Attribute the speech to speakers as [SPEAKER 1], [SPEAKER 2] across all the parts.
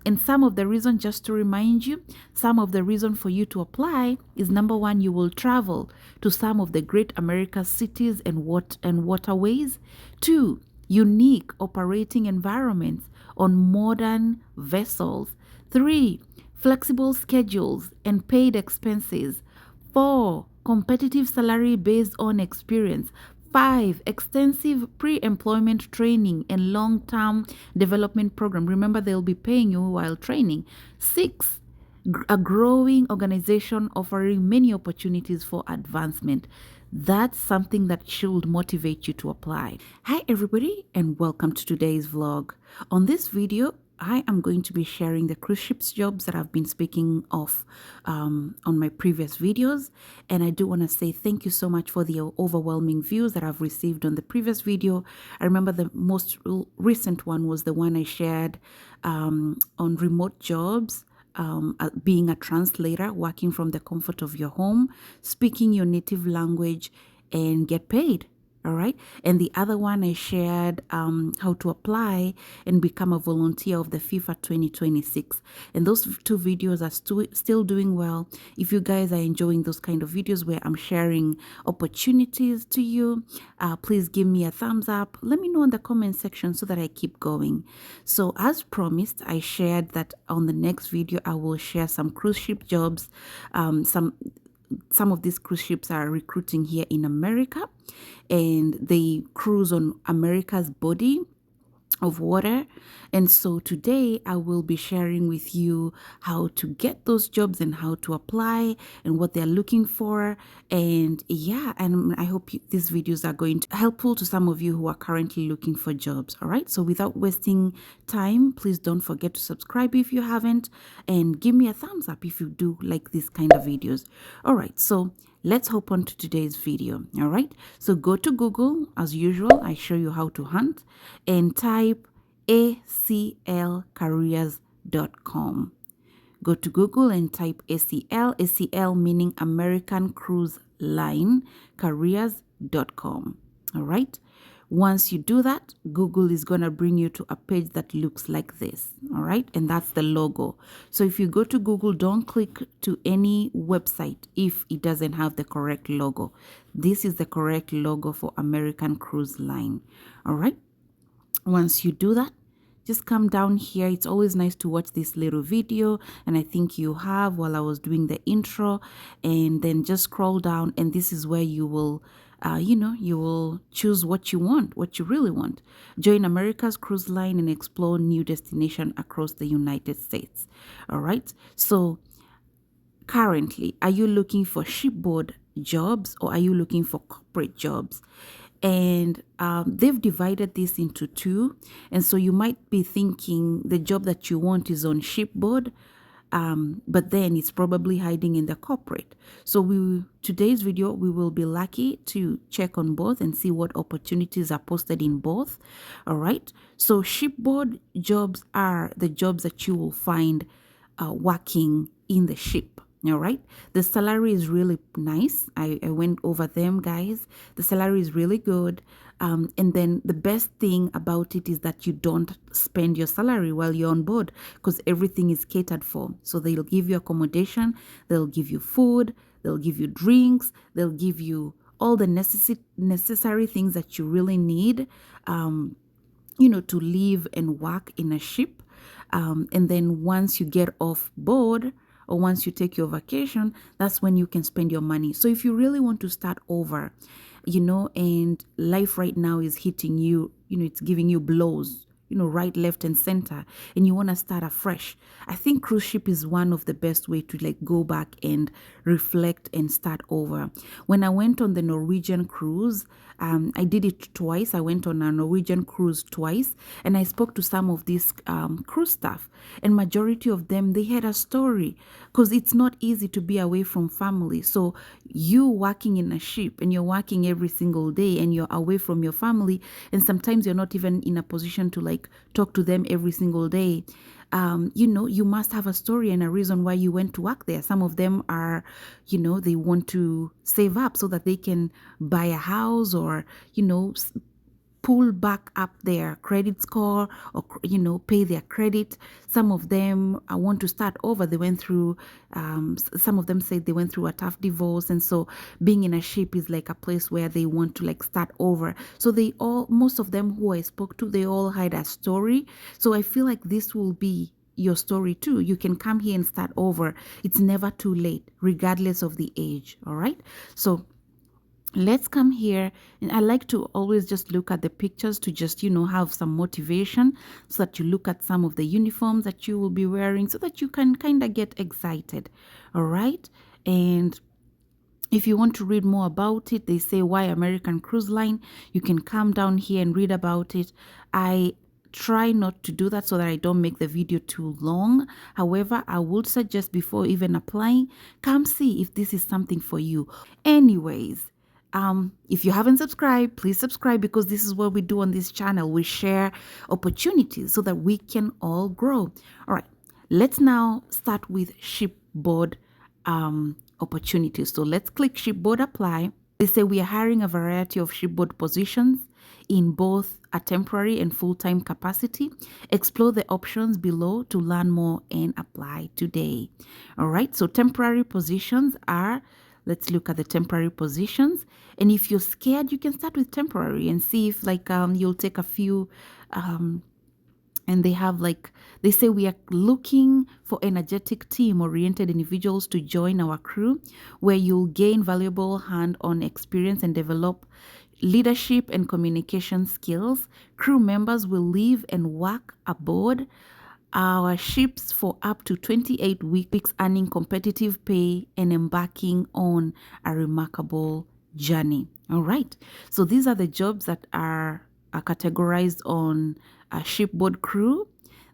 [SPEAKER 1] And some of the reason, just to remind you, some of the reason for you to apply is number one, you will travel to some of the great America cities and waterways. Two, unique operating environments on modern vessels. Three, flexible schedules and paid expenses. 4, competitive salary based on experience. 5, extensive pre-employment training and long-term development program. Remember, they'll be paying you while training. 6, a growing organization offering many opportunities for advancement. That's something that should motivate you to apply. Hi everybody, and welcome to today's vlog. On this video, I am going to be sharing the cruise ships jobs that I've been speaking of on my previous videos. And I do want to say thank you so much for the overwhelming views that I've received on the previous video. I remember the most recent one was the one I shared on remote jobs. Being a translator, working from the comfort of your home, speaking your native language and get paid. All right. And the other one I shared how to apply and become a volunteer of the FIFA 2026. And those two videos are still doing well. If you guys are enjoying those kind of videos where I'm sharing opportunities to you, please give me a thumbs up. Let me know in the comment section so that I keep going. So as promised, I shared that on the next video, I will share some cruise ship jobs, some of these cruise ships are recruiting here in America, and they cruise on America's body of water. And so today I will be sharing with you how to get those jobs and how to apply and what they're looking for. And yeah, and I hope these videos are going to be helpful to some of you who are currently looking for jobs. All right, so without wasting time, please don't forget to subscribe if you haven't, and give me a thumbs up if you do like this kind of videos. All right, so let's hop on to today's video. All right, so go to Google as usual. I show you how to hunt, and type aclcareers.com. Go to Google and type ACL meaning American Cruise Line careers.com. All right. Once you do that, Google is going to bring you to a page that looks like this. All right. And that's the logo. So if you go to Google, don't click to any website if it doesn't have the correct logo. This is the correct logo for American Cruise Line. All right. Once you do that, just come down here. It's always nice to watch this little video, and I think you have while I was doing the intro, and then just scroll down, and this is where you will you will choose what you want, what you really want. Join America's Cruise Line and explore new destination across the United States. All right. So currently, are you looking for shipboard jobs or are you looking for corporate jobs? And they've divided this into two. And so you might be thinking the job that you want is on shipboard, but then it's probably hiding in the corporate. So today's video, we will be lucky to check on both and see what opportunities are posted in both. All right. So shipboard jobs are the jobs that you will find working in the ship. All right. The salary is really nice. I went over them, guys. The salary is really good. And then the best thing about it is that you don't spend your salary while you're on board, because everything is catered for. So they'll give you accommodation, they'll give you food, they'll give you drinks, they'll give you all the necessary things that you really need, to live and work in a ship. And then once you get off board, or once you take your vacation, that's when you can spend your money. So if you really want to start over, and life right now is hitting you, it's giving you blows, right, left, and center, and you want to start afresh, I think cruise ship is one of the best way to go back and reflect and start over. When I went on the Norwegian cruise, I did it twice. I went on a Norwegian cruise twice, and I spoke to some of these cruise staff, and majority of them, they had a story, because it's not easy to be away from family. So you working in a ship and you're working every single day and you're away from your family, and sometimes you're not even in a position to talk to them every single day. You must have a story and a reason why you went to work there. Some of them are, they want to save up so that they can buy a house or, pull back up their credit score, or pay their credit. Some of them want to start over. They went through some of them said they went through a tough divorce, and so being in a ship is like a place where they want to like start over. So most of them who I spoke to, they all had a story. So I feel like this will be your story too. You can come here and start over. It's never too late, regardless of the age. All right, so let's come here, and I like to always just look at the pictures to just have some motivation, so that you look at some of the uniforms that you will be wearing, so that you can kind of get excited. All right, and if you want to read more about it, they say why American Cruise Line, you can come down here and read about it. I try not to do that so that I don't make the video too long. However, I would suggest before even applying, come see if this is something for you. Anyways, if you haven't subscribed, please subscribe, because this is what we do on this channel. We share opportunities so that we can all grow. All right, let's now start with Shipboard opportunities. So let's click Shipboard apply. They say we are hiring a variety of shipboard positions in both a temporary and full-time capacity. Explore the options below to learn more and apply today. All right, so temporary positions are, let's look at the temporary positions. And if you're scared, you can start with temporary and see if you'll take a few, and they have they say we are looking for energetic team-oriented individuals to join our crew, where you'll gain valuable hand-on experience and develop leadership and communication skills. Crew members will live and work aboard our ships for up to 28 weeks, earning competitive pay and embarking on a remarkable journey. All right, so these are the jobs that are categorized on a shipboard crew.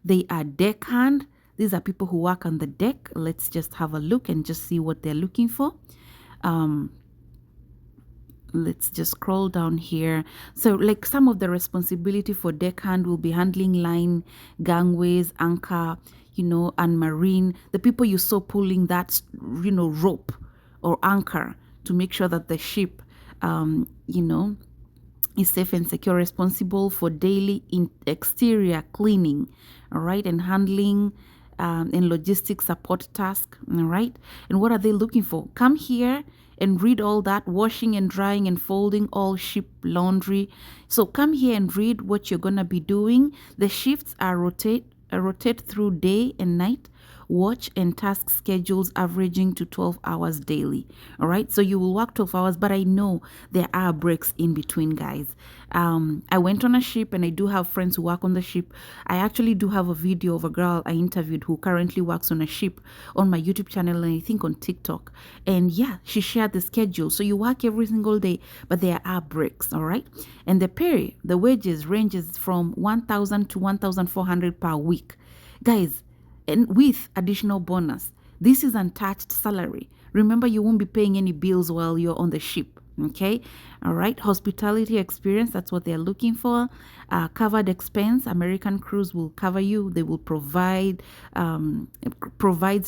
[SPEAKER 1] They are deckhand. These are people who work on the deck. Let's just have a look and just see what they're looking for. Let's just scroll down here. So some of the responsibility for deckhand will be handling line, gangways, anchor, and marine. The people you saw pulling that, rope or anchor to make sure that the ship, is safe and secure. Responsible for daily exterior cleaning, all right, and handling and logistics support task, all right. And what are they looking for? Come here and read all that. Washing and drying and folding all ship laundry. So come here and read what you're gonna be doing. The shifts are rotate through day and night. Watch and task schedules averaging to 12 hours daily. All right, so you will work 12 hours, but I know there are breaks in between, guys. I went on a ship, and I do have friends who work on the ship. I actually do have a video of a girl I interviewed who currently works on a ship on my YouTube channel, and I think on TikTok. And yeah, she shared the schedule. So you work every single day, but there are breaks. All right, and the wages ranges from 1,000 to 1,400 per week, guys, and with additional bonus. This is untouched salary. Remember, you won't be paying any bills while you're on the ship. Okay, all right. Hospitality experience, that's what they're looking for. Covered expense, American Cruise will cover you. They will provides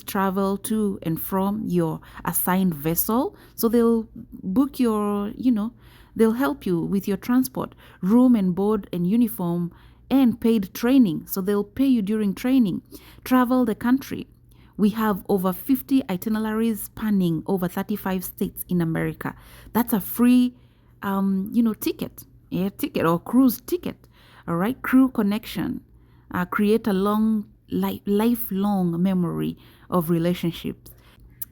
[SPEAKER 1] travel to and from your assigned vessel. So they'll book your, they'll help you with your transport, room and board and uniform, and paid training. So they'll pay you during training. Travel the country. We have over 50 itineraries spanning over 35 states in America. That's a free, ticket, air ticket or cruise ticket. All right, crew connection. Create a lifelong memory of relationships.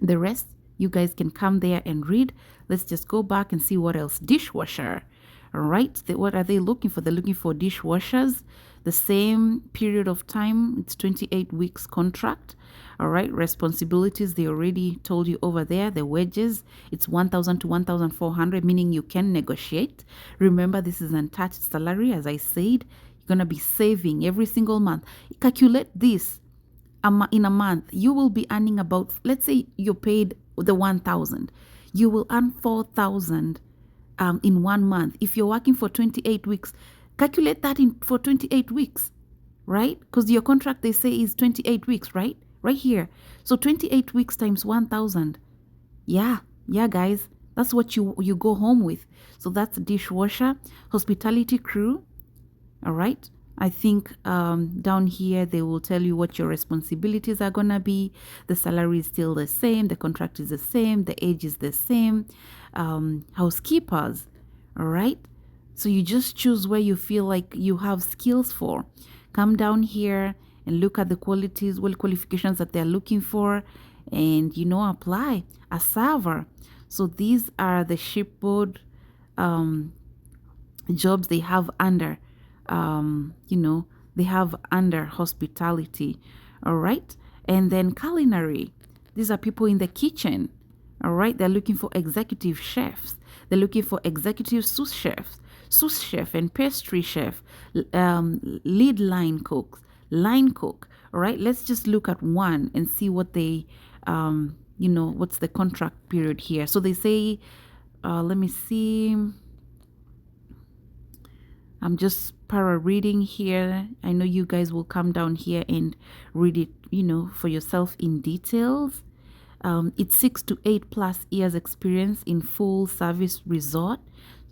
[SPEAKER 1] The rest, you guys can come there and read. Let's just go back and see what else. Dishwasher. All right, what are they looking for? They're looking for dishwashers. The same period of time, it's 28 weeks contract. All right, responsibilities, they already told you over there. The wages, it's 1,000 to 1,400, meaning you can negotiate. Remember, this is untouched salary. As I said, you're going to be saving every single month. Calculate this. In a month, you will be earning about, let's say you paid the 1,000. You will earn 4,000 in 1 month. If you're working for 28 weeks, calculate that for 28 weeks, right? Because your contract, they say, is 28 weeks, right here. So 28 weeks times 1,000. Yeah, guys, That's what you go home with. So that's dishwasher, hospitality crew. All right. I think down here they will tell you what your responsibilities are gonna be. The salary is still the same. The contract is the same. The age is the same. Housekeepers. All right. So you just choose where you feel like you have skills for. Come down here and look at the qualifications that they're looking for, and apply. A server. So these are the shipboard jobs they have under they have under hospitality. All right. And then culinary, these are people in the kitchen. All right. They're looking for executive chefs. They're looking for executive sous chef and pastry chef, lead line cooks, line cook. All right. Let's just look at one and see what they what's the contract period here. So they say, let me see, I'm just para reading here. I know you guys will come down here and read it, for yourself in details. It's 6 to 8 plus years experience in full service resort.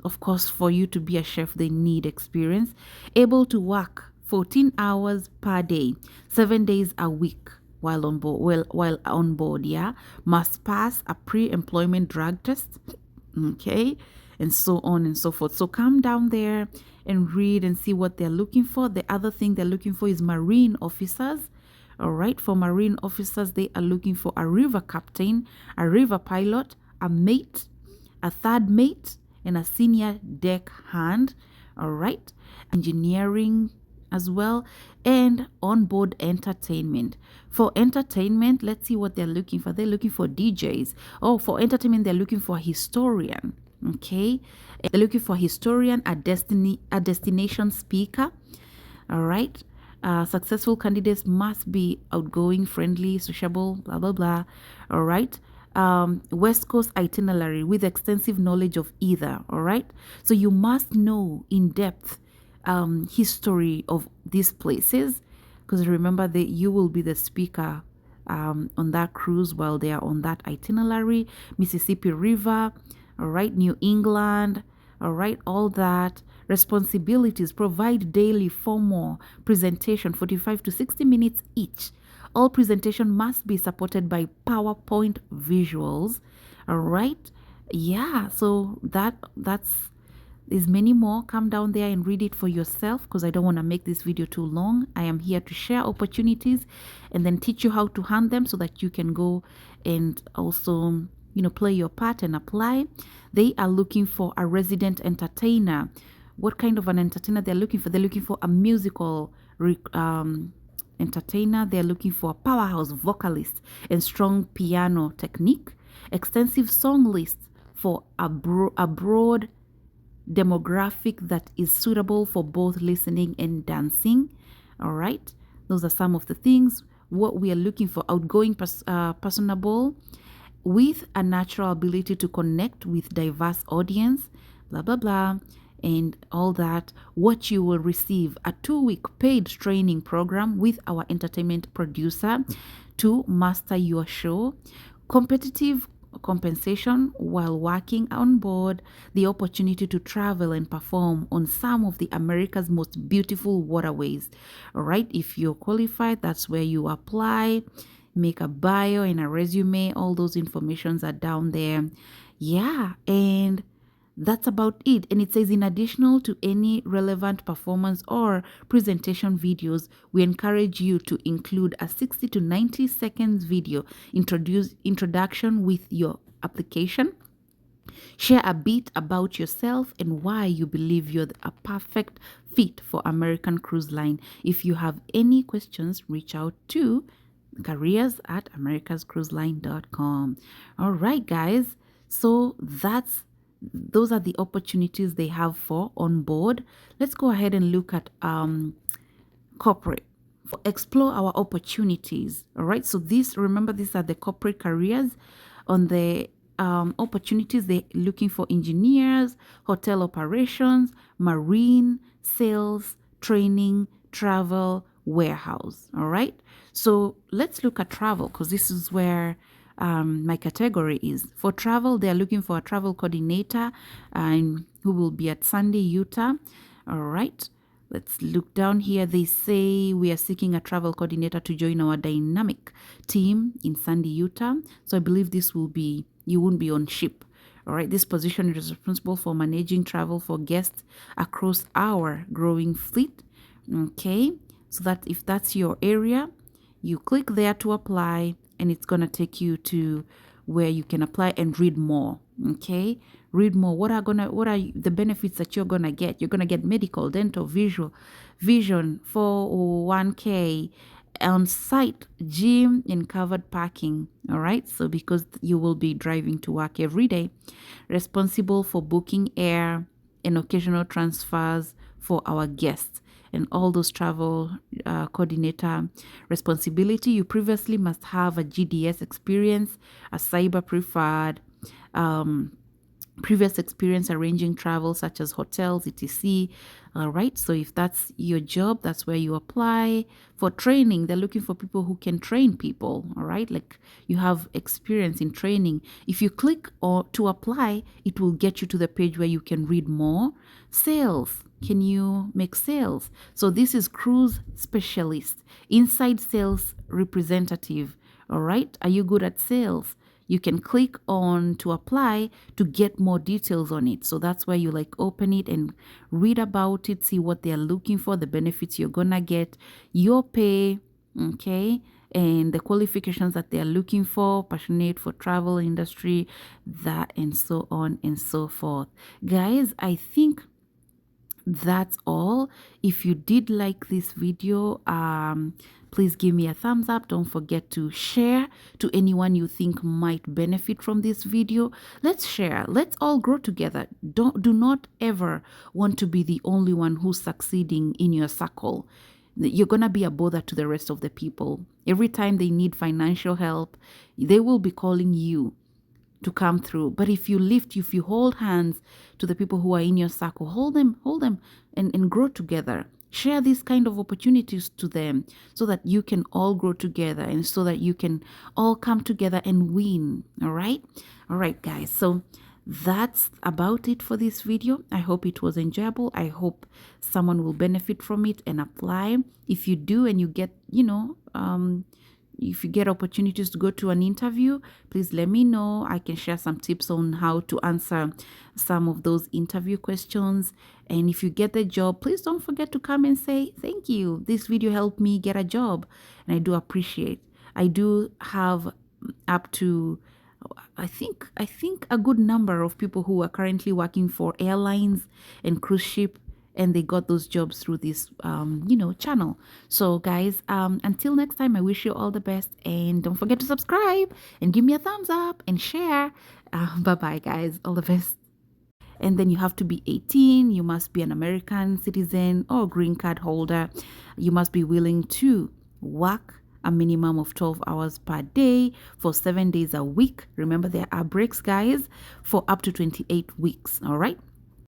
[SPEAKER 1] Of course, for you to be a chef, they need experience. Able to work 14 hours per day, 7 days a week while on board. While on board, yeah. Must pass a pre-employment drug test. Okay. And so on and so forth. So come down there and read and see what they're looking for. The other thing they're looking for is marine officers. All right. For marine officers, they are looking for a river captain, a river pilot, a mate, a third mate, and a senior deck hand. All right. Engineering as well, and onboard entertainment. For entertainment, let's see what they're looking for. They're looking for DJs. Oh, for entertainment, they're looking for a historian. Okay, they're looking for a historian, a destination speaker. All right. Successful candidates must be outgoing, friendly, sociable, blah blah blah. All right. West Coast itinerary with extensive knowledge of either. All right. So you must know in depth history of these places, because remember that you will be the speaker on that cruise while they are on that itinerary. Mississippi River. All right, New England, all right, all that. Responsibilities: provide daily formal presentation, 45 to 60 minutes each. All presentation must be supported by PowerPoint visuals. All right, yeah. So that's there's many more. Come down there and read it for yourself, because I don't want to make this video too long. I am here to share opportunities and then teach you how to hand them so that you can go and also play your part and apply. They are looking for a resident entertainer. What kind of an entertainer they're looking for? They're looking for a musical entertainer. They're looking for a powerhouse vocalist and strong piano technique. Extensive song list for a broad demographic that is suitable for both listening and dancing. All right. Those are some of the things. What we are looking for: outgoing, personable, with a natural ability to connect with diverse audience, blah, blah, blah, and all that. What you will receive: a 2-week paid training program with our entertainment producer to master your show, competitive compensation while working on board, the opportunity to travel and perform on some of the America's most beautiful waterways. All right, if you're qualified, that's where you apply. Make a bio and a resume. All those informations are down there. Yeah, and that's about it. And it says, in addition to any relevant performance or presentation videos, we encourage you to include a 60 to 90 seconds video introduction with your application. Share a bit about yourself and why you believe you're a perfect fit for American Cruise Line. If you have any questions, reach out to careers@americascruiseline.com. All right, guys. So those are the opportunities they have for on board. Let's go ahead and look at corporate. Explore our opportunities. All right. So remember, these are the corporate careers. On the opportunities, they're looking for engineers, hotel operations, marine, sales, training, travel, warehouse. All right. So let's look at travel, because this is where my category is. For travel, they're looking for a travel coordinator who will be at Sandy, Utah. All right. Let's look down here. They say we are seeking a travel coordinator to join our dynamic team in Sandy, Utah. So I believe this will be, you won't be on ship. All right, this position is responsible for managing travel for guests across our growing fleet. Okay, so that if that's your area, you click there to apply and it's going to take you to where you can apply and read more. Okay, read more. What are the benefits that you're gonna get? You're gonna get medical, dental, vision, 401k, on-site gym, and covered parking. All right, so because you will be driving to work every day, responsible for booking air and occasional transfers for our guests, and all those travel coordinator responsibility. You previously must have a GDS experience, a cyber preferred, previous experience arranging travel such as hotels, etc. All right, so if that's your job, that's where you apply. For training, they're looking for people who can train people. All right, like you have experience in training. If you click or to apply, it will get you to the page where you can read more. Sales, can you make sales? So this is cruise specialist, inside sales representative. All right, are you good at sales? You can click on to apply to get more details on it. So that's where you like open it and read about it, see what they're looking for, the benefits you're gonna get, your pay, okay, and the qualifications that they're looking for, passionate for travel industry, that, and so on and so forth. Guys, I think that's all. If you did like this video, please give me a thumbs up. Don't forget to share to anyone you think might benefit from this video. Let's share. Let's all grow together. Do not ever want to be the only one who's succeeding in your circle. You're going to be a bother to the rest of the people. Every time they need financial help, they will be calling you to come through. But if you hold hands to the people who are in your circle, hold them and grow together. Share these kind of opportunities to them so that you can all grow together and so that you can all come together and win. All right, guys. So that's about it for this video. I hope it was enjoyable. I hope someone will benefit from it and apply. If you do and you get, if you get opportunities to go to an interview, please let me know. I can share some tips on how to answer some of those interview questions. And if you get the job, please don't forget to come and say, thank you. This video helped me get a job. And I do appreciate. I do have up to, I think a good number of people who are currently working for airlines and cruise ship, and they got those jobs through this, channel. So guys, until next time, I wish you all the best, and don't forget to subscribe and give me a thumbs up and share. Bye-bye, guys. All the best. And then you have to be 18. You must be an American citizen or green card holder. You must be willing to work a minimum of 12 hours per day for 7 days a week. Remember, there are breaks, guys, for up to 28 weeks. All right.